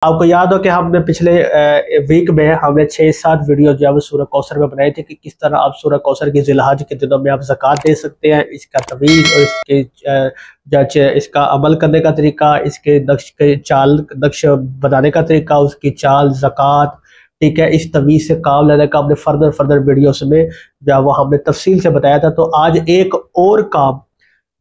आपको याद हो कि हमने पिछले वीक में हमने 6-7 वीडियो जो है वो सूरह कौसर में बनाई थी कि किस तरह आप सूरह कौसर की जिलहज के दिनों में आप ज़कात दे सकते हैं, इसका तवीज़ और इसका अमल करने का तरीका, इसके नक्श बनाने का तरीका, उसकी चाल ज़कात, ठीक है, इस तवीज़ से काम लेने का हमने फर्दर वीडियोस में जो वो हमने तफसील से बताया था। तो आज एक और काम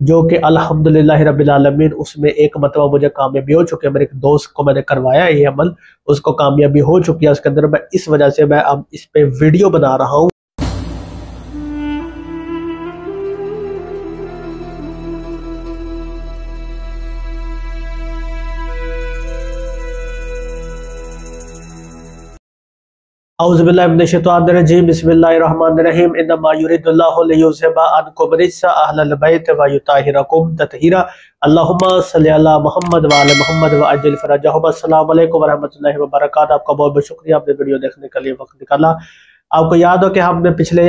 जो कि अल्हम्दुलिल्लाह रब्बिल आलमीन उसमें एक मतलब मुझे कामयाबी हो चुकी है, मेरे एक दोस्त को मैंने करवाया ये अमल, उसको कामयाबी हो चुकी है उसके अंदर। मैं इस वजह से मैं अब इस पे वीडियो बना रहा हूँ। औज़ुबिल्लाहि मिनश्शैतानिर्रजीम, बिस्मिल्लाहिर्रहमानिर्रहीम। इन्नमा युरिदुल्लाहु लियुज़हिबा अन्कुम रिज्सा अहलल बैत व युताहिरकुम तत्हीरा। अल्लाहुम्मा सल्लि अला मुहम्मद व आले मुहम्मद व अज्जिल फरजहुम। अस्सलामु अलैकुम व रहमतुल्लाहि व बरकातहू। आपका बहुत बहुत शुक्रिया आपने वीडियो देखने के लिए वक्त निकाला। आपको याद हो कि हमने पिछले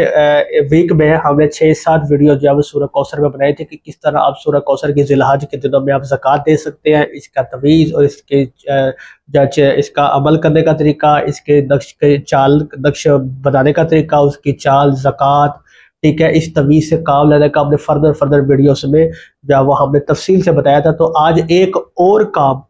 वीक में हमने 6-7 वीडियो जो है वो सूरह कौसर में बनाई थी कि किस तरह आप सूरह कौसर की जिलहज के दिनों में आप ज़कात दे सकते हैं, इसका तवीज़ और इसका अमल करने का तरीका, इसके नक्श बनाने का तरीका, उसकी चाल ज़कात, ठीक है, इस तवीज़ से काम लेने का हमने फर्दर वीडियोस में जो वो हमने तफसील से बताया था। तो आज एक और काम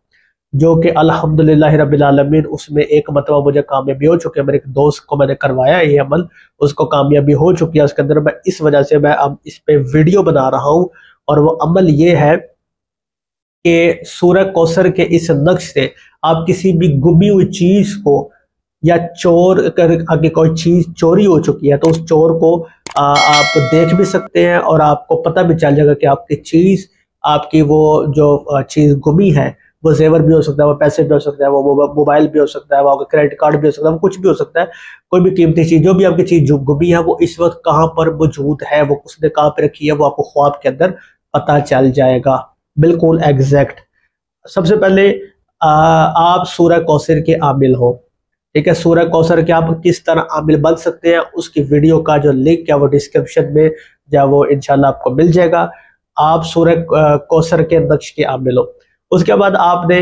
जो कि अल्हम्दुलिल्लाह रब्बिल आलमीन उसमें एक मतलब मुझे कामयाबी हो चुकी है, मेरे एक दोस्त को मैंने करवाया ये अमल, उसको कामयाबी हो चुकी है उसके अंदर। मैं इस वजह से मैं अब इस पे वीडियो बना रहा हूँ और वो अमल ये है कि सूरह कौसर के इस नक्श से आप किसी भी गुमी हुई चीज को या चोर कर आगे कोई चीज चोरी हो चुकी है तो उस चोर को आप देख भी सकते हैं और आपको पता भी चल जाएगा कि आपकी चीज, आपकी वो जो चीज गुमी है, वो जेवर भी हो सकता है, वो पैसे भी हो सकता है, वो मोबाइल भी हो सकता है, वो आपका क्रेडिट कार्ड भी हो सकता है, वो कुछ भी हो सकता है, कोई भी कीमती चीज, जो भी आपकी चीज जो गुमी है वो इस वक्त कहाँ पर मौजूद है, वो उसने कहाँ पे रखी है, वो आपको ख्वाब के अंदर पता चल जाएगा, बिल्कुल एग्जैक्ट। सबसे पहले आप सूरह कौसर के आमिल हो, ठीक है। सूरह कौसर के आप किस तरह आमिल बन सकते हैं उसकी वीडियो का जो लिंक है वो डिस्क्रिप्शन में या वो इंशाल्लाह आपको मिल जाएगा। आप सूरह कौसर के नक्श के आमिल हो। उसके बाद आपने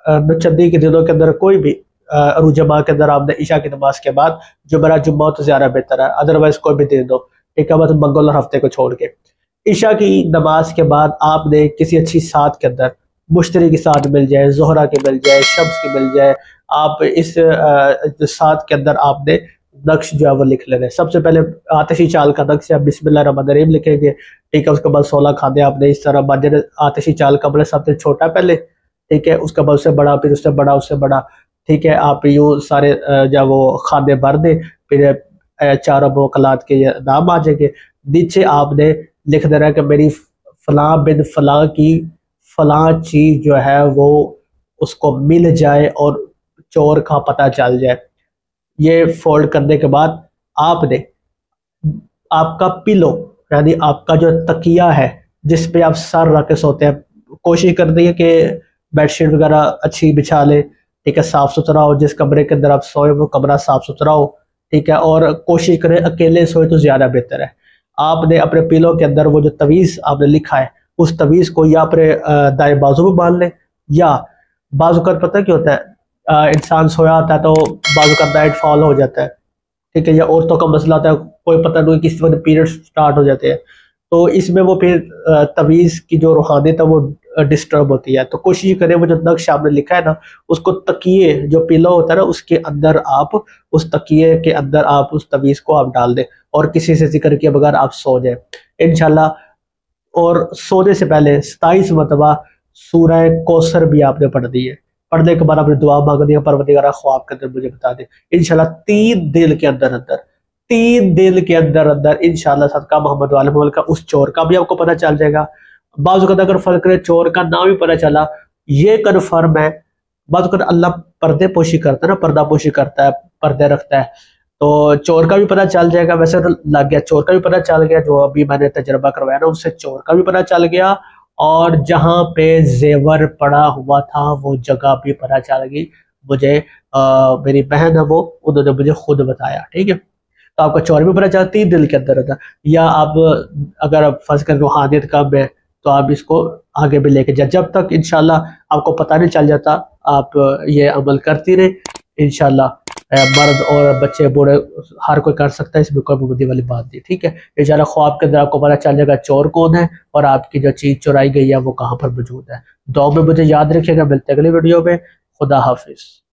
चंदी के दिनों के अंदर कोई भी अरूजमा के अंदर आपने ईशा की नमाज के बाद जुमेरात जुम्मा तो ज़्यादा बेहतर है, अदरवाइज कोई भी दिन दो, ठीक है, मतलब मंगल और हफ्ते को छोड़ के। ईशा की नमाज के बाद आपने किसी अच्छी साथ के अंदर मुश्तरी की साथ मिल जाए, जोहरा की मिल जाए, शम्स की मिल जाए, आप इस साथ के अंदर आपने नक्श जो है वो लिख लेने। सबसे पहले आतिशी चाल का नक्श है, बिस्मिल्लाहिर्रहमानिर्रहीम लिखेंगे, ठीक है। उसके बाद 16 खाने आपने इस तरह माजर आतिशी चाल का मतलब सबसे छोटा पहले, ठीक है, उसके बाद उससे बड़ा, फिर उससे बड़ा, उससे बड़ा, ठीक है। आप यूँ सारे जो वो खाने भर दे, फिर चारों मौकलात के नाम आ जाएंगे। नीचे आपने लिख देना कि मेरी फलां बिन फलां की फलां चीज जो है वो उसको मिल जाए और चोर का पता चल जाए। ये फोल्ड करने के बाद आपने आपका पिलो यानी आपका जो तकिया है जिस पे आप सर रख के सोते हैं, कोशिश करनी है कि बेडशीट वगैरह अच्छी बिछा ले, ठीक है, साफ सुथरा हो, जिस कमरे के अंदर आप सोए वो कमरा साफ सुथरा हो, ठीक है, और कोशिश करें अकेले सोए तो ज्यादा बेहतर है। आपने अपने पिलो के अंदर वो जो तवीज़ आपने लिखा है उस तवीज़ को या अपने दाएं बाजू में बांध लें, या बाजू का पता क्या होता है, इंसान सोया आता है तो बाजू का नाइट फॉल हो जाता है, ठीक है, या औरतों का मसला आता है, कोई पता नहीं किस वक्त पीरियड स्टार्ट हो जाते हैं, तो इसमें वो फिर तवीज़ की जो रूहानियत है वो डिस्टर्ब होती है। तो कोशिश करें वो जो नक्श आपने लिखा है ना उसको तकिए जो पिलो होता है ना उसके अंदर आप उस तकिए के अंदर आप उस तवीज़ को आप डाल दें और किसी से जिक्र किए बगैर आप सो जाए इंशाल्लाह। और सोने से पहले 27 मरतबा सूरह कौसर भी आपने पढ़ दी है। पढ़ने के बाद आपने दुआ मांगनी है, परवरदिगार ख्वाब के अंदर मुझे बता दे। इंशाल्लाह 3 दिन के अंदर अंदर 3 दिन के अंदर अंदर इंशाल्लाह सदका मोहम्मद वाले मोहम्मद का उस चोर का भी आपको पता चल जाएगा। बाज़ अगर फर्क करे चोर का नाम भी पता चला, ये कन्फर्म है। बाज़ अल्लाह पर्दे पोशी करता है ना, पर्दा पोशी करता है, पर्दे रखता है, तो चोर का भी पता चल जाएगा। वैसे तो लग गया, चोर का भी पता चल गया, जो अभी मैंने तजर्बा करवाया ना उससे चोर का भी पता चल गया, और जहां पे जेवर पड़ा हुआ था वो जगह भी पता चल गई मुझे। मेरी बहन है वो, उन्होंने मुझे खुद बताया, ठीक है। तो आपका चोर भी पता चला 3 दिन के अंदर था। या आप अगर फर्ज कर रूहानियत कम है तो आप इसको आगे भी लेके जाए, जब तक इंशाल्लाह आपको पता नहीं चल जाता आप ये अमल करती रहे। इंशाल्लाह मर्द और बच्चे बूढ़े हर कोई कर सकता है, इसमें कोई मुद्दे वाली बात नहीं। ठीक है, इंशाल्लाह ख्वाब के अंदर आपको पता चल जाएगा चोर कौन है और आपकी जो चीज चुराई गई है वो कहाँ पर मौजूद है। दुआ में मुझे याद रखिएगा, मिलते अगले वीडियो में। खुदा हाफिज।